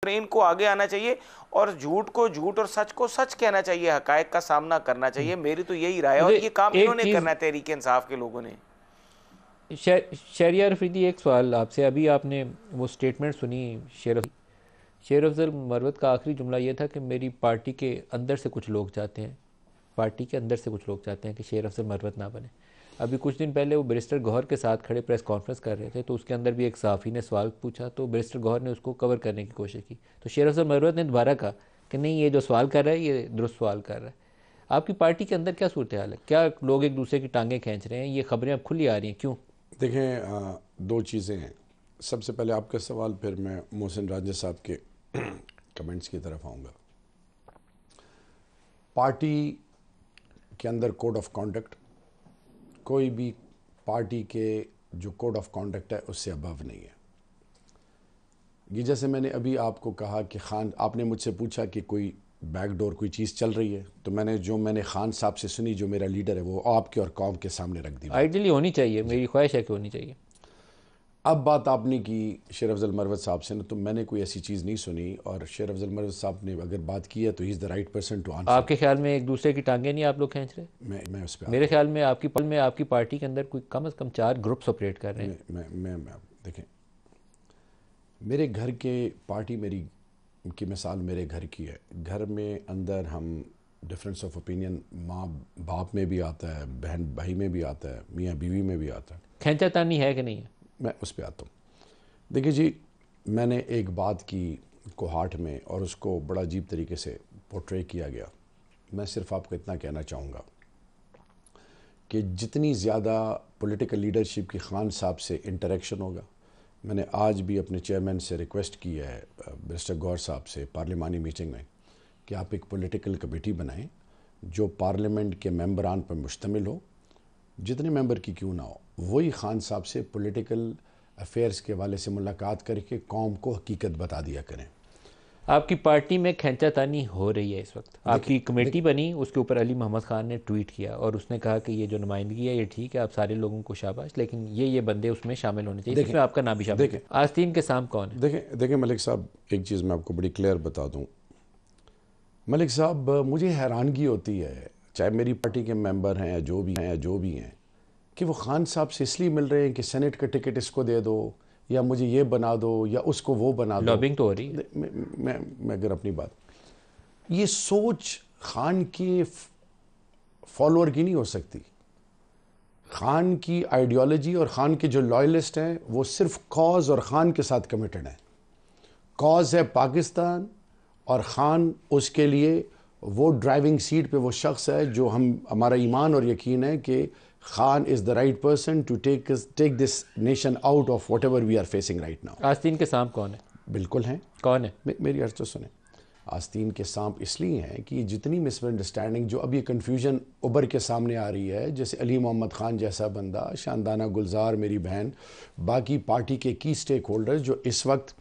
Train को आगे आना चाहिए और झूठ को झूठ और सच को सच कहना चाहिए, हकायक का सामना करना चाहिए। मेरी तो यही राय है और ये काम एक इन्होंने चीज करना है, तहरीक इंसाफ के लोगों ने। शहरियार अफरीदी, एक सवाल आपसे। अभी आपने वो स्टेटमेंट सुनी शेर अफजल मरवत का आखिरी जुमला ये था कि मेरी पार्टी के अंदर से कुछ लोग चाहते हैं, पार्टी के अंदर से कुछ लोग चाहते हैं कि शेर अफजल मरवत ना बने। अभी कुछ दिन पहले वो बैरिस्टर गौहर के साथ खड़े प्रेस कॉन्फ्रेंस कर रहे थे, तो उसके अंदर भी एक सहाफ़ी ने सवाल पूछा, तो बैरिस्टर गौहर ने उसको कवर करने की कोशिश की, तो शेर अफजल मरवत ने दोबारा कहा कि नहीं, ये जो सवाल कर रहा है ये दुरुस्त सवाल कर रहा है। आपकी पार्टी के अंदर क्या सूरत हाल है? क्या लोग एक दूसरे की टांगें खींच रहे हैं? ये खबरें अब खुली आ रही हैं, क्यों? देखें, दो चीज़ें हैं। सबसे पहले आपका सवाल, फिर मैं मोहसिन राजा साहब के कमेंट्स की तरफ आऊँगा। पार्टी के अंदर कोड ऑफ कॉन्डक्ट, कोई भी पार्टी के जो कोड ऑफ कॉन्डक्ट है उससे अबव नहीं है। ये जैसे मैंने अभी आपको कहा कि खान, आपने मुझसे पूछा कि कोई बैकडोर कोई चीज़ चल रही है, तो मैंने खान साहब से सुनी, जो मेरा लीडर है, वो आपके और कौम के सामने रख दी। आइडियली होनी चाहिए, मेरी ख्वाहिश है कि होनी चाहिए। अब बात आपने की शेर अफजल मरवत साहब से ना, तो मैंने कोई ऐसी चीज़ नहीं सुनी, और शेर अफजल मरवत साहब ने अगर बात की है तो he is the right person to answer. आपके ख्याल में एक दूसरे की टांगें नहीं आप लोग खींच रहे? मैं उस पर, मेरे ख्याल में आपकी पार्टी के अंदर कोई कम से कम 4 ग्रुप्स ऑपरेट कर रहे हैं। मैं देखें, मेरे घर के पार्टी मेरी की मिसाल मेरे घर की है। घर में अंदर हम डिफरेंस ऑफ ओपिनियन माँ बाप में भी आता है, बहन भाई में भी आता है, मियाँ बीवी में भी आता है। खींचातानी है कि नहीं है? मैं उस पर आता हूँ। देखिए जी, मैंने एक बात की कोहाट में, और उसको बड़ा अजीब तरीके से पोर्ट्रे किया गया। मैं सिर्फ आपको इतना कहना चाहूँगा कि जितनी ज़्यादा पॉलिटिकल लीडरशिप की खान साहब से इंटरेक्शन होगा, मैंने आज भी अपने चेयरमैन से रिक्वेस्ट की है, बैरिस्टर गौहर साहब से, पार्लिमानी मीटिंग में, कि आप एक पॉलिटिकल कमेटी बनाएं जो पार्लियामेंट के मेंबरान पर मुश्तमिल हो, जितने मेंबर की क्यों ना हो, वही खान साहब से पॉलिटिकल अफेयर्स के वाले से मुलाकात करके कौम को हकीकत बता दिया करें। आपकी पार्टी में खींचातानी हो रही है इस वक्त। आपकी कमेटी बनी, उसके ऊपर अली मोहम्मद खान ने ट्वीट किया और उसने कहा कि ये जो नुमाइंदगी है ये ठीक है, आप सारे लोगों को शाबाश, लेकिन ये बंदे उसमें शामिल होने चाहिए, इसमें आपका नाम भी शामिल है। आस्तीन के साम कौन है? देखें मलिक साहब, एक चीज़ मैं आपको बड़ी क्लियर बता दूं। मलिक साहब, मुझे हैरानगी होती है, चाहे मेरी पार्टी के मेंबर हैं, जो भी हैं, कि वो खान साहब से इसलिए मिल रहे हैं कि सेनेट का टिकट इसको दे दो, या मुझे ये बना दो, या उसको वो बना दो। लॉबिंग तो हो रही है। मैं अगर अपनी बात, ये सोच खान के फॉलोअर की नहीं हो सकती। खान की आइडियोलॉजी और खान के जो लॉयलिस्ट हैं वो सिर्फ कॉज और खान के साथ कमिटेड हैं। कॉज है पाकिस्तान, और खान उसके लिए वो ड्राइविंग सीट पे वो शख्स है जो हमारा ईमान और यकीन है कि Khan is the right person to take this nation out of whatever we are facing right now. आस्तीन के सांप कौन है? बिल्कुल हैं। कौन है? मेरी अर्ज तो सुने। आस्तीन के सांप इसलिए हैं कि जितनी मिसअंडरस्टैंडिंग, जो अब ये कन्फ्यूजन उभर के सामने आ रही है, जैसे अली मोहम्मद खान जैसा बंदा, शानदाना गुलजार मेरी बहन, बाकी पार्टी के की स्टेक होल्डर्स जो इस वक्त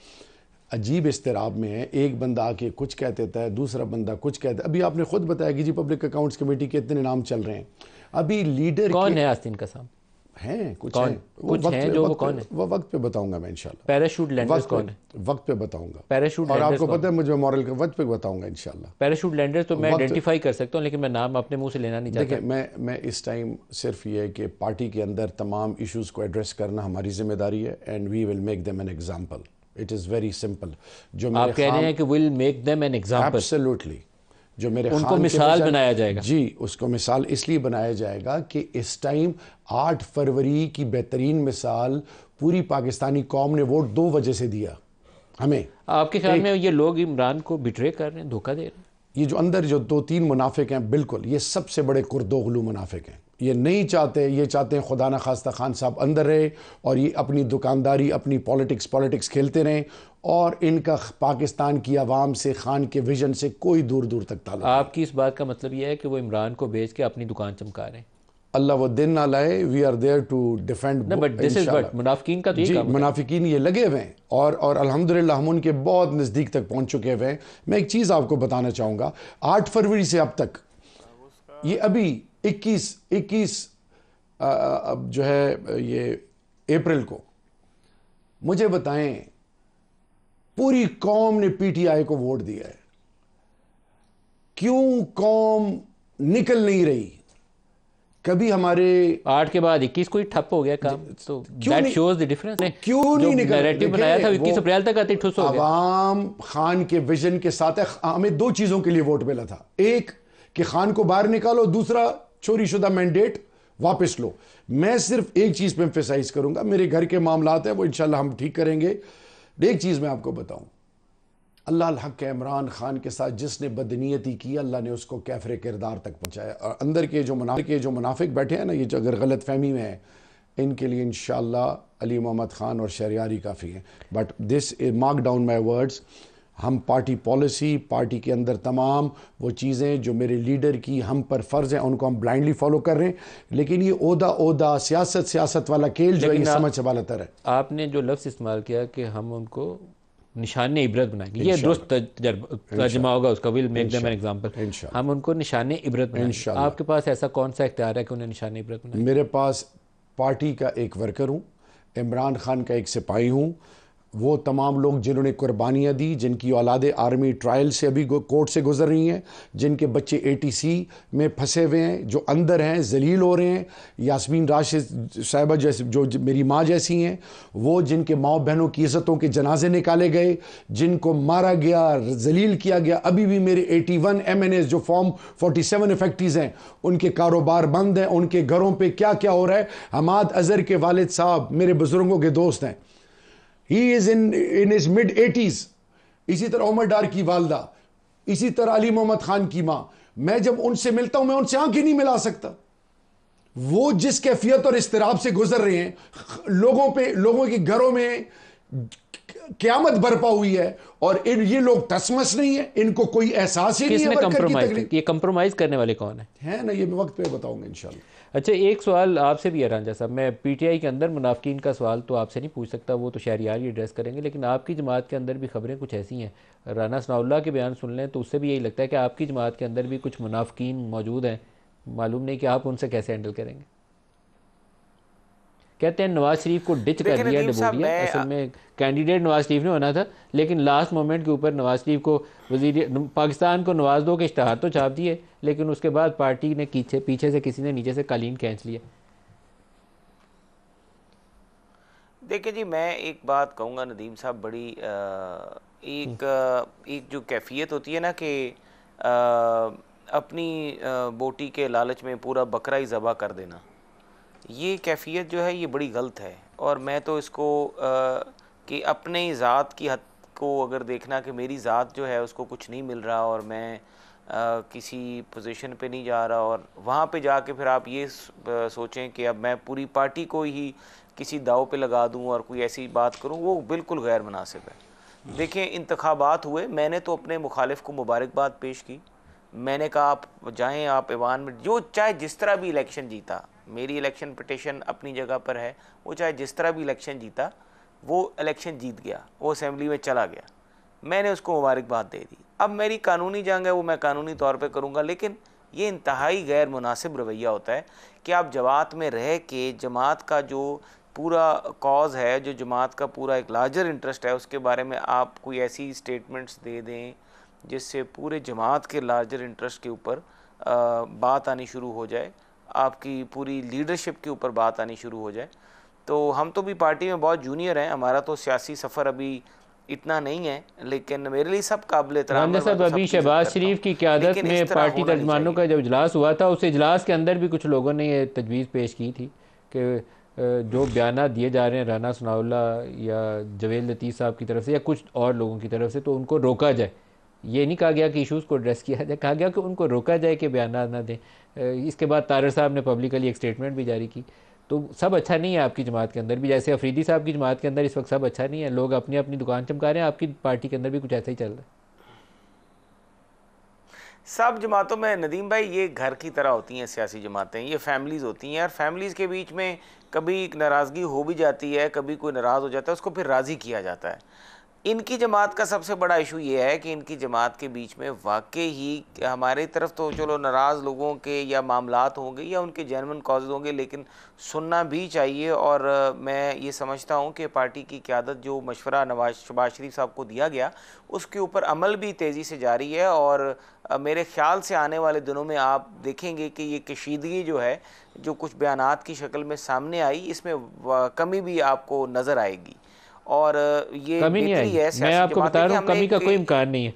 अजीब इस्तिराब में है, एक बंदा आके कुछ कह देता है, दूसरा बंदा कुछ कहता है। अभी आपने खुद बताया कि जी पब्लिक अकाउंट्स कमेटी के इतने नाम चल रहे हैं। अभी लीडर कौन है आस्तीन का सांप? हैं कुछ कौन? हैं, कुछ हैं जो वो कौन है? वो वक्त पे बताऊंगा मैं इंशाल्लाह। पैराशूट लैंडर्स कौन है? वक्त पे बताऊंगा। पैराशूट और लैंडर्स आपको पता है मुझे मॉरल का वक्त पे बताऊंगा इंशाल्लाह। पैराशूट लैंडर्स तो मैं आइडेंटिफाई कर सकता हूँ, लेकिन मैं नाम अपने मुंह से लेना नहीं चाहता। देखिए, मैं इस टाइम सिर्फ ये है कि पार्टी के अंदर तमाम इश्यूज को एड्रेस करना हमारी जिम्मेदारी है, and we will make them an example. It is very simple. जो आप कह रहे हैं कि will make them an example? Absolutely. जो मेरे उनको मिसाल बनाया जाएगा? जी, उसको मिसाल इसलिए बनाया जाएगा कि इस टाइम 8 फरवरी की बेहतरीन मिसाल पूरी पाकिस्तानी कौम ने वोट 2 वजह से दिया हमें। आपके ख्याल में ये लोग इमरान को बिट्रे कर रहे हैं, धोखा दे रहे हैं? ये जो अंदर जो 2-3 मुनाफिक हैं, बिल्कुल ये सबसे बड़े कुर्दोगलू मुनाफिक हैं। ये नहीं चाहते, ये चाहते हैं खुदा न खास्ता खान साहब अंदर रहे और ये अपनी दुकानदारी, अपनी पॉलिटिक्स खेलते रहें, और इनका पाकिस्तान की आवाम से, खान के विजन से कोई दूर दूर तक ताल्लुक। आपकी इस बात का मतलब यह है कि वो इमरान को बेच के अपनी दुकान चमका रहे हैं? अल्लाह वो दिन ना लाए। We are there to defend. But this is what मुनाफिकीन का तो जी, मुनाफिकीन ये लगे हुए हैं, और अल्हम्दुलिल्लाह हम उनके बहुत नज़दीक तक पहुंच चुके हुए हैं। मैं एक चीज़ आपको बताना चाहूँगा, 8 फरवरी से अब तक, ये अभी 21 जो है ये अप्रैल को, मुझे बताएं पूरी कौम ने पीटीआई को वोट दिया है। क्यों कौम निकल नहीं रही? कभी हमारे 8 के बाद 21 को ही ठप हो गया काम, तो दैट शोज द डिफरेंस। क्यों नहीं निकल? नैरेटिव बनाया था 21 अप्रैल तक आते ठुस हो गया। अवाम खान के विजन के साथ है। हमें 2 चीजों के लिए वोट मिला था, एक कि खान को बाहर निकालो, दूसरा चोरी शुदा मैंडेट वापस लो। मैं सिर्फ एक चीज पे एम्फेसाइज करूंगा, मेरे घर के मामलात हैं वो इंशाल्लाह हम ठीक करेंगे। एक चीज मैं आपको बताऊं, अल्लाह अल हक इमरान खान के साथ जिसने बदनीयती की, अल्लाह ने उसको कैफरे किरदार तक पहुंचाया। और अंदर के जो मुनाफिक बैठे हैं ना, ये जो अगर गलत फहमी में है, इनके लिए इंशाल्लाह अली मोहम्मद खान और शहरियारी काफ़ी हैं। But this mark down my words, हम पार्टी पॉलिसी, पार्टी के अंदर तमाम वो चीज़ें जो मेरे लीडर की हम पर फ़र्ज़ हैं, उनको हम ब्लाइंडली फॉलो कर रहे हैं। लेकिन ये ओहदा सियासत वाला खेल जो है, ये समझ से बालतर है। आपने जो लफ्ज़ इस्तेमाल किया कि हम उनको निशान इबरत बनाएंगे, ये दुरुस्त तर्जमा होगा उसका, will make them an example. हम उनको निशान इबरत बनाएंगे। आपके पास ऐसा कौन सा इख्तियार है कि उन्हें निशान इबरत बनाएंगे? मेरे पास पार्टी का एक वर्कर हूँ, इमरान खान का एक सिपाही हूँ। वो तमाम लोग जिन्होंने कुर्बानियाँ दी, जिनकी औलादे आर्मी ट्रायल से अभी कोर्ट से गुजर रही हैं, जिनके बच्चे ATC में फंसे हुए हैं, जो अंदर हैं, जलील हो रहे हैं, यास्मीन राशिद साहिबा जैसे जो मेरी माँ जैसी हैं, वो जिनके माँ बहनों की इज़्ज़तों के जनाजे निकाले गए, जिनको मारा गया, जलील किया गया। अभी भी मेरे 81 MNAs जो फॉर्म 47 इफेक्टीज़ हैं, उनके कारोबार बंद हैं, उनके घरों पर क्या क्या हो रहा है। हमाद अजहर के वालिद साहब मेरे बुजुर्गों के दोस्त हैं, He is in his mid-80s। इसी तरह उमर डार की वालदा, इसी तरह अली मोहम्मद खान की मां। मैं जब उनसे मिलता हूं, मैं उनसे आंखें नहीं मिला सकता। वो जिस कैफियत और इस्तिराब से गुजर रहे हैं, लोगों के घरों में क़यामत बरपा हुई है, और ये लोग तसमस नहीं है, इनको कोई एहसास ही नहीं है वर्कर की तकलीफ। ये कंप्रोमाइज करने वाले कौन है ना, ये वक्त पे बताऊंगा इंशाल्लाह। अच्छा, एक सवाल आपसे भी है रांझा साहब, मैं PTI के अंदर मुनाफिकीन का सवाल तो आपसे नहीं पूछ सकता, वो तो शहरियार ही एड्रेस करेंगे, लेकिन आपकी जमात के अंदर भी खबरें कुछ ऐसी हैं, राना सनाउल्लाह के बयान सुन लें तो उससे भी यही लगता है कि आपकी जमात के अंदर भी कुछ मुनाफिकीन मौजूद हैं। मालूम नहीं कि आप उनसे कैसे हैंडल करेंगे। कहते हैं नवाज शरीफ को डिच कर दिया डबोडिया, असल में कैंडिडेट नवाज शरीफ ने होना था, लेकिन लास्ट मोमेंट के ऊपर नवाज शरीफ को वजीर पाकिस्तान को नवाज दो के इश्तहार तो छाप दिए, लेकिन उसके बाद पार्टी ने पीछे से किसी ने नीचे से कालीन खींच लिया। देखिए जी, मैं एक बात कहूँगा नदीम साहब, बड़ी एक जो कैफियत होती है ना कि अपनी बोटी के लालच में पूरा बकरा ही ज़बा कर देना, ये कैफियत जो है ये बड़ी गलत है। और मैं तो इसको कि अपने ज़ात की हद को अगर देखना कि मेरी ज़ात जो है उसको कुछ नहीं मिल रहा और मैं किसी पोजीशन पे नहीं जा रहा, और वहाँ पे जाके फिर आप ये सोचें कि अब मैं पूरी पार्टी को ही किसी दाव पे लगा दूँ और कोई ऐसी बात करूँ, वो बिल्कुल गैर मुनासिब है। देखिए, इंतखाबात हुए, मैंने तो अपने मुखालिफ को मुबारकबाद पेश की। मैंने कहा आप जाएँ, आप ऐवान में जो चाहे जिस तरह भी इलेक्शन जीता, मेरी इलेक्शन पिटिशन अपनी जगह पर है, वो चाहे जिस तरह भी इलेक्शन जीता, वो इलेक्शन जीत गया, वो असेंबली में चला गया, मैंने उसको मुबारकबाद दे दी। अब मेरी कानूनी जंग है, वो मैं कानूनी तौर पे करूँगा। लेकिन ये इंतहाई गैर मुनासिब रवैया होता है कि आप जमात में रह के जमात का जो पूरा कॉज है, जो जमात का पूरा एक लार्जर इंटरेस्ट है, उसके बारे में आप कोई ऐसी स्टेटमेंट्स दे दें जिससे पूरे जमात के लार्जर इंटरेस्ट के ऊपर बात आनी शुरू हो जाए, आपकी पूरी लीडरशिप के ऊपर बात आनी शुरू हो जाए। तो हम तो भी पार्टी में बहुत जूनियर हैं, हमारा तो सियासी सफ़र अभी इतना नहीं है, लेकिन मेरे लिए सब काबिल एहतराम है। सब अभी शहबाज शरीफ की क़यादत में पार्टी तर्जमानों का जब इजलास हुआ था, उस इजलास के अंदर भी कुछ लोगों ने ये तजवीज़ पेश की थी कि जो बयान दिए जा रहे हैं राना सनाउल्लाह या जवेद लतीफ़ साहब की तरफ से या कुछ और लोगों की तरफ से, तो उनको रोका जाए। ये नहीं कहा गया कि इशूज़ को एड्रेस किया जाए, कहा गया कि उनको रोका जाए कि बयान ना दें। इसके बाद तारर साहब ने पब्लिकली एक स्टेटमेंट भी जारी की। तो सब अच्छा नहीं है आपकी जमात के अंदर भी, जैसे अफरीदी साहब की जमात के अंदर इस वक्त सब अच्छा नहीं है, लोग अपनी अपनी दुकान चमका रहे हैं, आपकी पार्टी के अंदर भी कुछ ऐसा ही चल रहा है। सब जमातों में नदीम भाई ये घर की तरह होती हैं सियासी जमातें, ये फैमिलीज़ होती हैं, और फैमिलीज़ के बीच में कभी नाराज़गी हो भी जाती है, कभी कोई नाराज़ हो जाता है, उसको फिर राज़ी किया जाता है। इनकी जमात का सबसे बड़ा इशू ये है कि इनकी जमात के बीच में वाकई ही हमारी तरफ तो चलो नाराज़ लोगों के या मामलात होंगे या उनके जेन्युइन कॉजेज़ होंगे, लेकिन सुनना भी चाहिए। और मैं ये समझता हूँ कि पार्टी की क़यादत जो मशवरा शहबाज शरीफ साहब को दिया गया उसके ऊपर अमल भी तेज़ी से जारी है। और मेरे ख़्याल से आने वाले दिनों में आप देखेंगे कि ये कशीदगी जो है, जो कुछ बयानात की शक्ल में सामने आई, इसमें कमी भी आपको नज़र आएगी। और ये कमी नहीं बेहतरी आएगी, है मैं सियासी आपको जमातें बता कि रहा हूँ, हमने कमी का कोई एक इम्कान नहीं है।